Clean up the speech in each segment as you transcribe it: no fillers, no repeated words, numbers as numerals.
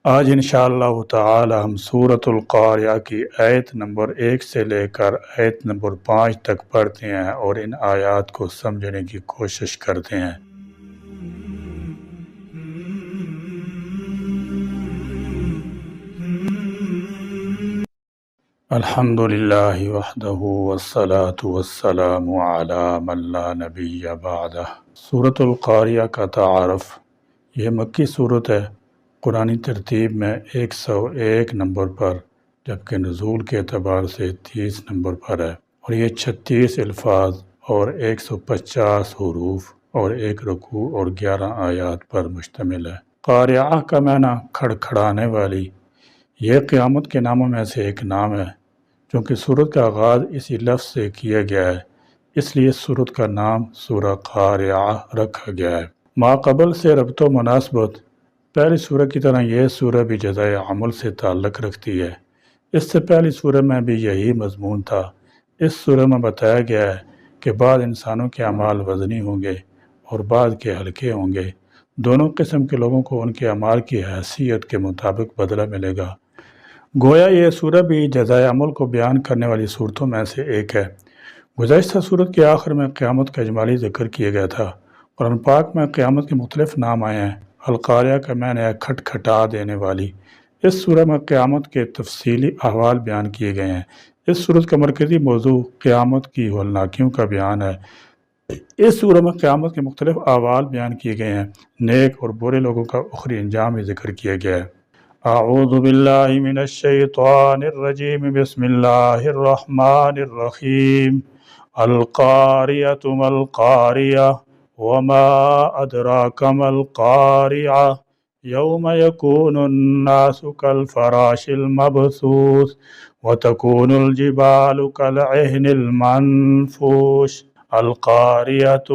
آج انشاءاللہ تعالی ہم سورۃ القاریہ کی آیت نمبر 1 سے لے کر آیت نمبر 5 تک پڑھتے ہیں اور ان آیات کو سمجھنے کی کوشش کرتے ہیں۔ الحمدللہ وحدہ والصلاة والسلام علی من لا نبی بعدہ۔ سورۃ القاریہ کا تعارف۔ یہ مکی صورت ہے، قرآنی ترتیب میں 101 نمبر پر، جبکہ نزول کے اعتبار سے 30 نمبر پر ہے، اور یہ 36 الفاظ اور 150 حروف اور 1 رکوع اور 11 آیات پر مشتمل ہے۔ قاریہ کا معنی کھڑکھڑانے والی۔ یہ قیامت کے ناموں میں سے ایک نام ہے۔ چونکہ سورت کا آغاز اسی لفظ سے کیا گیا ہے، اس لیے سورت کا نام سورہ قاریہ رکھا گیا ہے۔ ما قبل سے ربط و مناسبت۔ پہلی سورہ کی طرح یہ سورہ بھی جزائے عمل سے تعلق رکھتی ہے۔ اس سے پہلی سورہ میں بھی یہی مضمون تھا۔ اس سورہ میں بتایا گیا ہے کہ بعض انسانوں کے اعمال وزنی ہوں گے اور بعض کے ہلکے ہوں گے۔ دونوں قسم کے لوگوں کو ان کے اعمال کی حیثیت کے مطابق بدلہ ملے گا۔ گویا یہ سورہ بھی جزائے عمل کو بیان کرنے والی صورتوں میں سے ایک ہے۔ گزشتہ صورت کے آخر میں قیامت کا اجمالی ذکر کیا گیا تھا۔ قرآن پاک میں قیامت کے مختلف نام آئے ہیں۔ القاریہ کا معنی ہے کھٹکھٹا دینے والی۔ اس سورہ میں قیامت کے تفصیلی احوال بیان کیے گئے ہیں۔ اس صورت کا مرکزی موضوع قیامت کی ہولناکیوں کا بیان ہے۔ اس سورہ میں قیامت کے مختلف احوال بیان کیے گئے ہیں۔ نیک اور برے لوگوں کا اخری انجام بھی ذکر کیا گیا ہے۔ اعوذ باللہ من الشیطان الرجیم، بسم اللہ الرحمن الرحیم۔ القاریۃ ما القاریہ وما ادراک ما القاریہ یوم یکون الناس کالفراش المبثوث وتکون الجبال کالعہن المنفوش۔ القاریۃ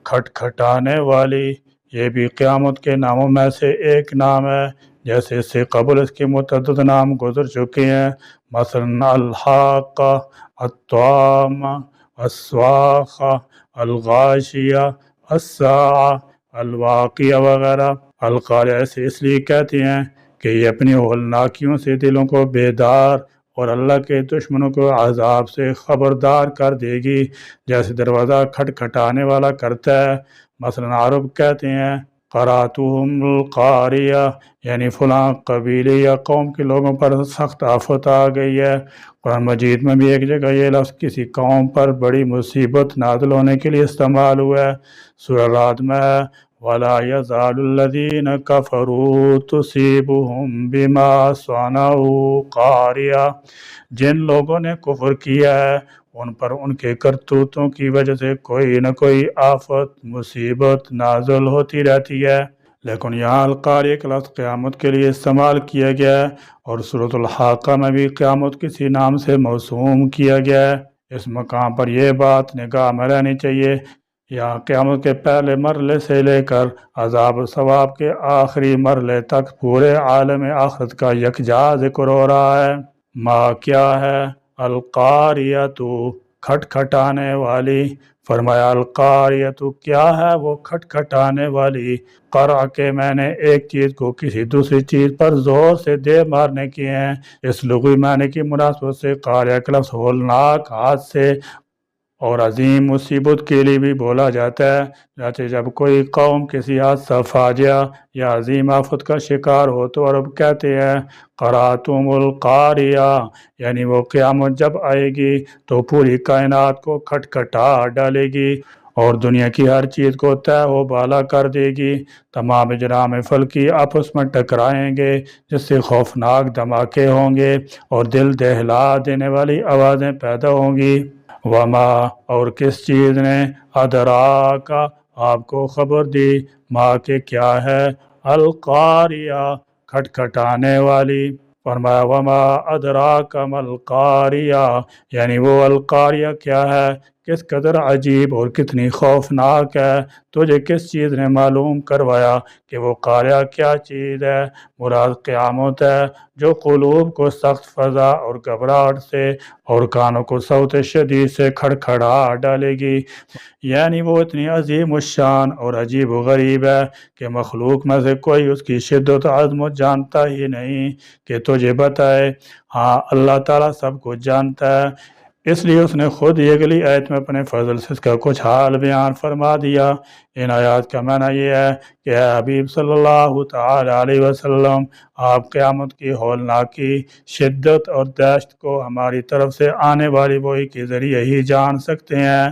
کھٹکھٹانے والی، یہ بھی قیامت کے ناموں میں سے ایک نام ہے، جیسے اس سے قبل اس کے متعدد نام گزر چکے ہیں، مثلا الحاقہ، الطامہ، الصواخہ، الغاشیہ، الساعہ، الواقعہ وغیرہ۔ القاریہ اسے اس لیے کہتے ہیں کہ یہ اپنی ہولناکیوں سے دلوں کو بیدار اور اللہ کے دشمنوں کو عذاب سے خبردار کر دے گی، جیسے دروازہ کھٹکھٹانے والا کرتا ہے۔ مثلا عرب کہتے ہیں قراتہم القاریہ، یعنی فلاں قبیلے یا قوم کے لوگوں پر سخت آفت آ گئی ہے۔ قرآن مجید میں بھی ایک جگہ یہ لفظ کسی قوم پر بڑی مصیبت نازل ہونے کے لیے استعمال ہوا ہے۔ سورہ رعد میں ہے وَلَا يَزَالُ الَّذِينَ كَفَرُوا تُصِيبُهُم بِمَا صَنَعُوا قَارِعَةٌ۔ جن لوگوں نے کفر کیا ہے ان پر ان کے کرتوتوں کی وجہ سے کوئی نہ کوئی آفت مصیبت نازل ہوتی رہتی ہے۔ لیکن یہاں القاریہ کا لفظ قیامت کے لیے استعمال کیا گیا ہے، اور سورۃ الحاقہ میں بھی قیامت کسی نام سے موسوم کیا گیا ہے۔ اس مقام پر یہ بات نگاہ میں رہنی چاہیے، یہاں قیامت کے پہلے مرحلے سے لے کر عذاب و ثواب کے آخری مرحلے تک پورے عالم آخرت کا یکجا ذکر ہو رہا ہے۔ ما کیا ہے؟ القاریۃ کھٹکھٹانے والی۔ فرمایا القاریۃ کیا ہے وہ کھٹکھٹانے والی؟ قرع کے معنی ایک چیز کو کسی دوسری چیز پر زور سے دے مارنے کی ہیں۔ اس لغوی معنی کی مناسبت سے قاریہ کا لفظ ہولناک حادثے اور عظیم مصیبت کے لیے بھی بولا جاتا ہے۔ جیسے جب کوئی قوم کسی حادثہ فاجعہ یا عظیم آفت کا شکار ہو تو عرب کہتے ہیں قراتم القاریہ، یعنی وہ قیامت جب آئے گی تو پوری کائنات کو کھٹکھٹا ڈالے گی اور دنیا کی ہر چیز کو تہ و بالا کر دے گی۔ تمام اجرام فلکی آپس میں ٹکرائیں گے، جس سے خوفناک دھماکے ہوں گے اور دل دہلا دینے والی آوازیں پیدا ہوں گی۔ وما، اور کس چیز نے، ادراک، آپ کو خبر دی، ما کہ کیا ہے، القاریہ کھٹکھٹانے والی۔ فرمایا وما ادراک ما القاریہ، یعنی وہ القاریہ کیا ہے، کس قدر عجیب اور کتنی خوفناک ہے، تجھے کس چیز نے معلوم کروایا کہ وہ قاریہ کیا چیز ہے؟ مراد قیامت ہے، جو قلوب کو سخت فضا اور گھبراہٹ سے اور کانوں کو صوت شدید سے کھڑکھڑا ڈالے گی۔ یعنی وہ اتنی عظیم الشان اور عجیب و غریب ہے کہ مخلوق میں سے کوئی اس کی شدت و عظمت جانتا ہی نہیں کہ تجھے بتائے۔ ہاں، اللہ تعالیٰ سب کچھ جانتا ہے، اس لیے اس نے خود یہ اگلی آیت میں اپنے فضل سے اس کا کچھ حال بیان فرما دیا۔ ان آیات کا معنی یہ ہے کہ اے حبیب صلی اللہ تعالی علیہ وسلم، آپ قیامت کی ہولناکی، شدت اور دہشت کو ہماری طرف سے آنے والی وحی کے ذریعے ہی جان سکتے ہیں۔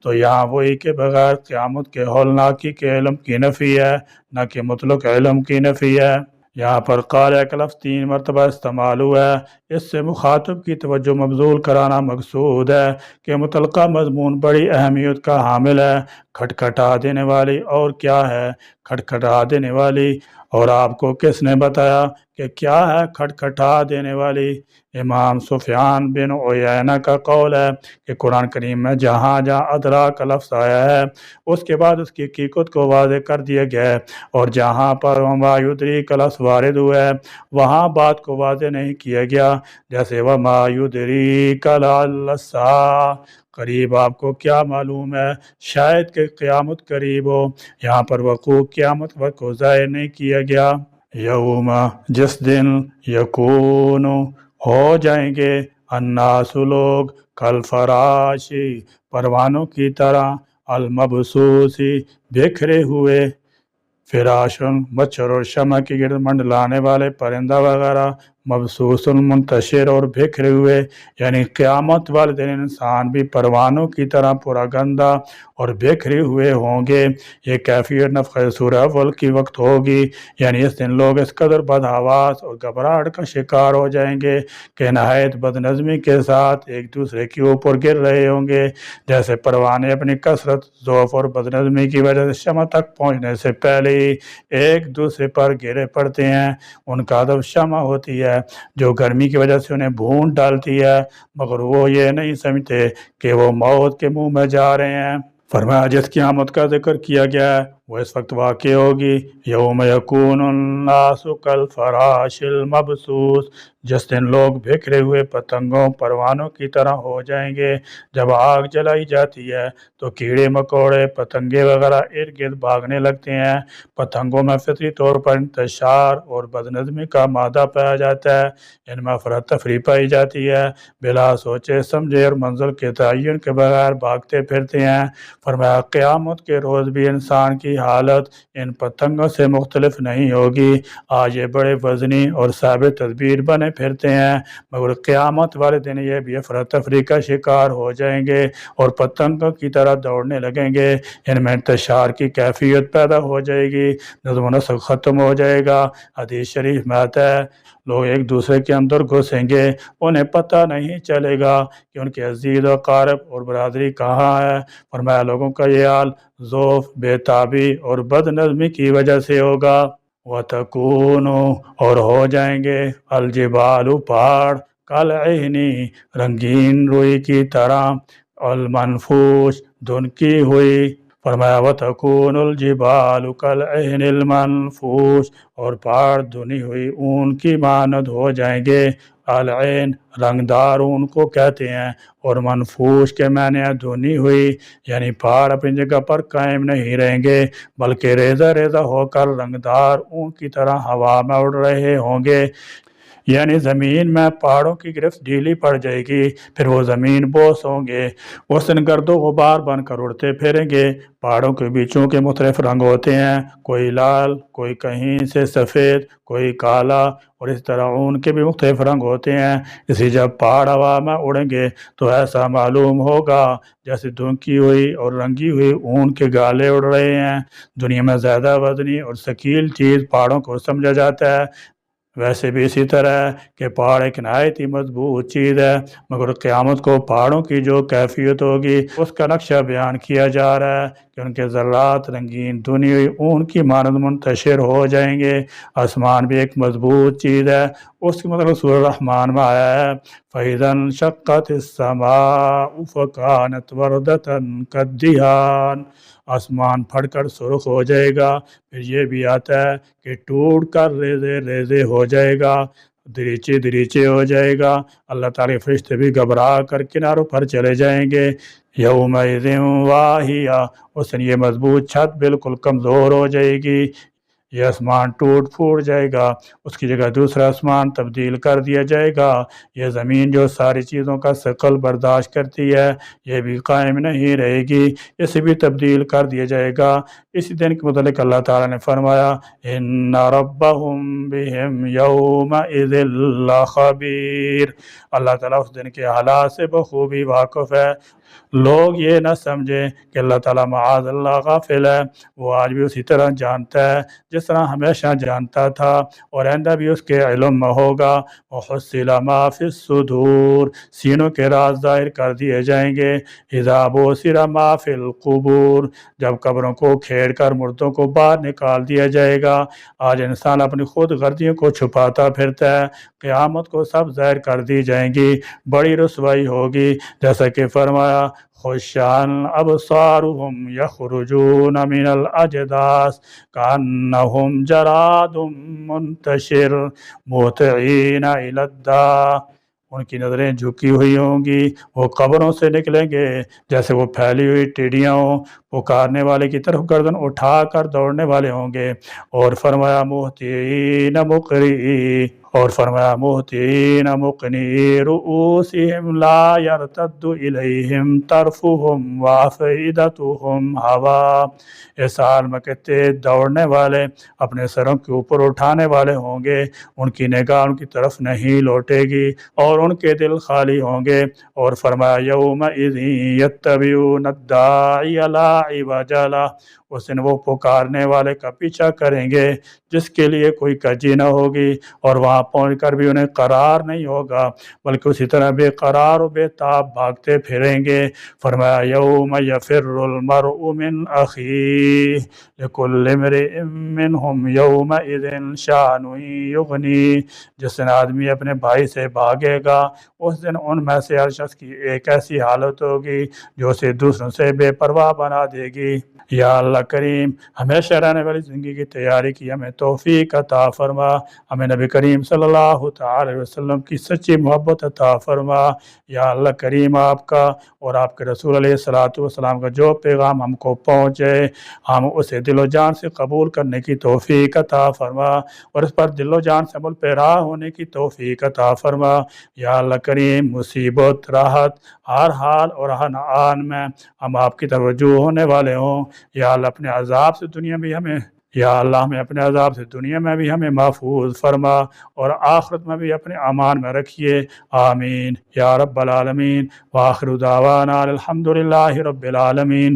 تو یہاں وحی کے بغیر قیامت کے ہولناکی کے علم کی نفی ہے، نہ کہ مطلق علم کی نفی ہے۔ یہاں پر قاریہ کا لفظ 3 مرتبہ استعمال ہوا ہے، اس سے مخاطب کی توجہ مبذول کرانا مقصود ہے کہ متعلقہ مضمون بڑی اہمیت کا حامل ہے۔ کھٹکھٹا دینے والی اور کیا ہے کھٹکھٹا دینے والی؟ اور آپ کو کس نے بتایا کہ کیا ہے کھٹکھٹا دینے والی؟ امام سفیان بن عیینہ کا قول ہے کہ قرآن کریم میں جہاں جہاں ادرا کا لفظ آیا ہے اس کے بعد اس کی حقیقت کو واضح کر دیا گیا ہے، اور جہاں پر وما یدریک کا لفظ وارد ہوا ہے وہاں بات کو واضح نہیں کیا گیا، جیسے وما یدریک لعل الساعہ، قریب آپ کو کیا معلوم ہے شاید کہ قیامت قریب ہو۔ یہاں پر وقوع قیامت وقت کو ظاہر نہیں کیا گیا۔ یوم، جس دن، یکون، ہو جائیں گے، الناس، لوگ، کالفراشی، پروانوں کی طرح، المبثوث، بکھرے ہوئے، فراشن، مچھر اور شمع کی گرد منڈلانے والے پرندہ وغیرہ، مبثوث، منتشر اور بکھرے ہوئے، یعنی قیامت والے دن انسان بھی پروانوں کی طرح پورا گندہ اور بکھرے ہوئے ہوں گے۔ یہ کیفیت نفخہ سورہ اول کی وقت ہوگی، یعنی اس دن لوگ اس قدر بدحواس اور گھبراہٹ کا شکار ہو جائیں گے کہ نہایت بد نظمی کے ساتھ ایک دوسرے کے اوپر گر رہے ہوں گے، جیسے پروانے اپنی کثرت، ضعف اور بد نظمی کی وجہ سے شمع تک پہنچنے سے پہلے ہی ایک دوسرے پر گرے پڑتے ہیں۔ ان کا ادب شمع ہوتی ہے جو گرمی کی وجہ سے انہیں بھون ڈالتی ہے، مگر وہ یہ نہیں سمجھتے کہ وہ موت کے منہ میں جا رہے ہیں۔ فرمایا جس قیامت کا ذکر کیا گیا ہے وہ اس وقت واقع ہوگی، یوم یکون الناس کالفراش المبثوث، جس دن لوگ بکھرے ہوئے پتنگوں، پروانوں کی طرح ہو جائیں گے۔ جب آگ جلائی جاتی ہے تو کیڑے مکوڑے، پتنگے وغیرہ ارد گرد بھاگنے لگتے ہیں۔ پتنگوں میں فطری طور پر انتشار اور بدنظمی کا مادہ پایا جاتا ہے، ان میں افراتفری پائی جاتی ہے، بلا سوچے سمجھے اور منزل کے تعین کے بغیر بھاگتے پھرتے ہیں۔ فرمایا قیامت کے روز بھی انسان کی حالت ان پتنگوں سے مختلف نہیں ہوگی۔ آج یہ بڑے وزنی اور ثابت تدبیر بنے پھرتے ہیں، مگر قیامت والے دن یہ بھی افراتفری کا شکار ہو جائیں گے اور پتنگوں کی طرح دوڑنے لگیں گے۔ ان میں انتشار کی کیفیت پیدا ہو جائے گی، نظم و نسق ختم ہو جائے گا۔ حدیث شریف میں آتا ہے لوگ ایک دوسرے کے اندر گھسیں گے، انہیں پتہ نہیں چلے گا کہ ان کے عزیز و اقارب اور برادری کہاں ہے۔ فرمایا لوگوں کا یہ حال ضعف، بے تابی اور بد نظمی کی وجہ سے ہوگا۔ وَتَكُونُ، اور ہو جائیں گے، الجبال، پہاڑ، کالعہن، رنگین روئی کی طرح، المنفوش، دھنکی ہوئی۔ فرمایا وَتَكُونُ الْجِبَالُ كَالْعِهْنِ الْمَنْفُوشِ، اور پہاڑ دھنی ہوئی اون کی مانند ہو جائیں گے۔ العین، رنگدار اون کو کہتے ہیں، اور منفوش کے معنی ہے دھنی ہوئی، یعنی پہاڑ اپنی جگہ پر قائم نہیں رہیں گے بلکہ ریزہ ریزہ ہو کر رنگدار اون کی طرح ہوا میں اڑ رہے ہوں گے۔ یعنی زمین میں پہاڑوں کی گرفت ڈھیلی پڑ جائے گی، پھر وہ زمین بوس ہوں گے، اس دن گرد و غبار بن کر اڑتے پھریں گے۔ پہاڑوں کے بیچوں کے مختلف رنگ ہوتے ہیں، کوئی لال، کوئی کہیں سے سفید، کوئی کالا، اور اس طرح اون کے بھی مختلف رنگ ہوتے ہیں۔ اسی جب پہاڑ ہوا میں اڑیں گے تو ایسا معلوم ہوگا جیسے دھنکی ہوئی اور رنگی ہوئی اون کے گالے اڑ رہے ہیں۔ دنیا میں زیادہ وزنی اور ثقیل چیز پہاڑوں کو سمجھا جاتا ہے، ویسے بھی اسی طرح ہے کہ پہاڑ ایک نہایت ہی مضبوط چیز ہے، مگر قیامت کو پہاڑوں کی جو کیفیت ہوگی اس کا نقشہ بیان کیا جا رہا ہے کہ ان کے ذرات رنگین دھنی ہوئی اون کی مانند منتشر ہو جائیں گے۔ آسمان بھی ایک مضبوط چیز ہے، اس کی مطلب سورہ الرحمن میں آیا ہے فَإِذَا انشَقَّتِ السَّمَاءُ فَكَانَتْ وَرْدَةً كَالدِّهَانِ، آسمان پھٹ کر سرخ ہو جائے گا۔ پھر یہ بھی آتا ہے کہ ٹوٹ کر ریزے ریزے ہو جائے گا، دریچے دریچے ہو جائے گا۔ اللہ تعالیٰ کے فرشتے بھی گھبرا کر کناروں پر چلے جائیں گے۔ یومئذ واہیہ، اس دن یہ مضبوط چھت بالکل کمزور ہو جائے گی، یہ آسمان ٹوٹ پھوٹ جائے گا، اس کی جگہ دوسرا آسمان تبدیل کر دیا جائے گا۔ یہ زمین جو ساری چیزوں کا ثقل برداشت کرتی ہے یہ بھی قائم نہیں رہے گی، اسے بھی تبدیل کر دیا جائے گا۔ اسی دن کے متعلق اللہ تعالیٰ نے فرمایا ان ربهم بهم یومئذ لخبیر، اللہ تعالیٰ اس دن کے حالات سے بخوبی واقف ہے۔ لوگ یہ نہ سمجھیں کہ اللہ تعالیٰ معاذ اللہ غافل ہے، وہ آج بھی اسی طرح جانتا ہے جس طرح ہمیشہ جانتا تھا، اور آئندہ بھی اس کے علم میں ہوگا۔ وحصل ما فی الصدور، سینوں کے راز ظاہر کر دیے جائیں گے۔ اذا بوسر ما فی القبور، جب قبروں کو کھیڑ کر مردوں کو باہر نکال دیا جائے گا۔ آج انسان اپنی خود غرضیوں کو چھپاتا پھرتا ہے، قیامت کو سب ظاہر کر دی جائیں گی، بڑی رسوائی ہوگی۔ جیسا کہ فرمایا خشعاً ابصارهم یخرجون من الاجداث کانہم جراد منتشر مہطعین الی الداع، ان کی نظریں جھکی ہوئی ہوں گی، وہ قبروں سے نکلیں گے جیسے وہ پھیلی ہوئی ٹڈیاں ہوں، پکارنے والے کی طرف گردن اٹھا کر دوڑنے والے ہوں گے۔ اور فرمایا مہطعین مقرئی، اور فرمایا مہطعین مقنعی رؤوسہم لا یرتد الیہم طرفہم وافئدتہم ہوا، اس حال میں کہ تیز دوڑنے والے اپنے سروں کے اوپر اٹھانے والے ہوں گے، ان کی نگاہ ان کی طرف نہیں لوٹے گی اور ان کے دل خالی ہوں گے۔ اور فرمایا یومئذ یتبعون الداعی لا عوج لہ، اس دن وہ پکارنے والے کا پیچھا کریں گے جس کے لیے کوئی کجی نہ ہوگی، اور وہاں پہنچ کر بھی انہیں قرار نہیں ہوگا بلکہ اسی طرح بے قرار و بے تاب بھاگتے پھریں گے۔ فرمایا یوم یفر المرء من اخیہ لکل امرئ منہم یومئذ شأن یغنی، جس دن آدمی اپنے بھائی سے بھاگے گا اس دن ان میں سے ہر شخص کی ایک ایسی حالت ہوگی جو اسے دوسروں سے بے پرواہ بنا دے گی۔ یا اللہ کریم ہمیشہ رہنے والی زندگی کی تیاری کی ہمیں توفیق عطا فرما، ہمیں نبی کریم صلی اللہ تعالی علیہ وسلم کی سچی محبت عطا فرما۔ یا اللہ کریم آپ کا اور آپ کے رسول علیہ الصلوۃ والسلام کا جو پیغام ہم کو پہنچے ہم اسے دل و جان سے قبول کرنے کی توفیق عطا فرما، اور اس پر دل و جان سے عمل پیرا ہونے کی توفیق عطا فرما۔ یا اللہ کریم مصیبت راحت ہر حال اور ہر آن میں ہم آپ کی طرف رجوع ہونے والے ہوں۔ یا اللہ اپنے عذاب سے دنیا بھی ہمیں یا اللہ ہمیں اپنے عذاب سے دنیا میں بھی ہمیں محفوظ فرما اور آخرت میں بھی اپنے امان میں رکھیے، آمین یا رب العالمین۔ وآخر دعوانا الحمد للہ رب العالمین۔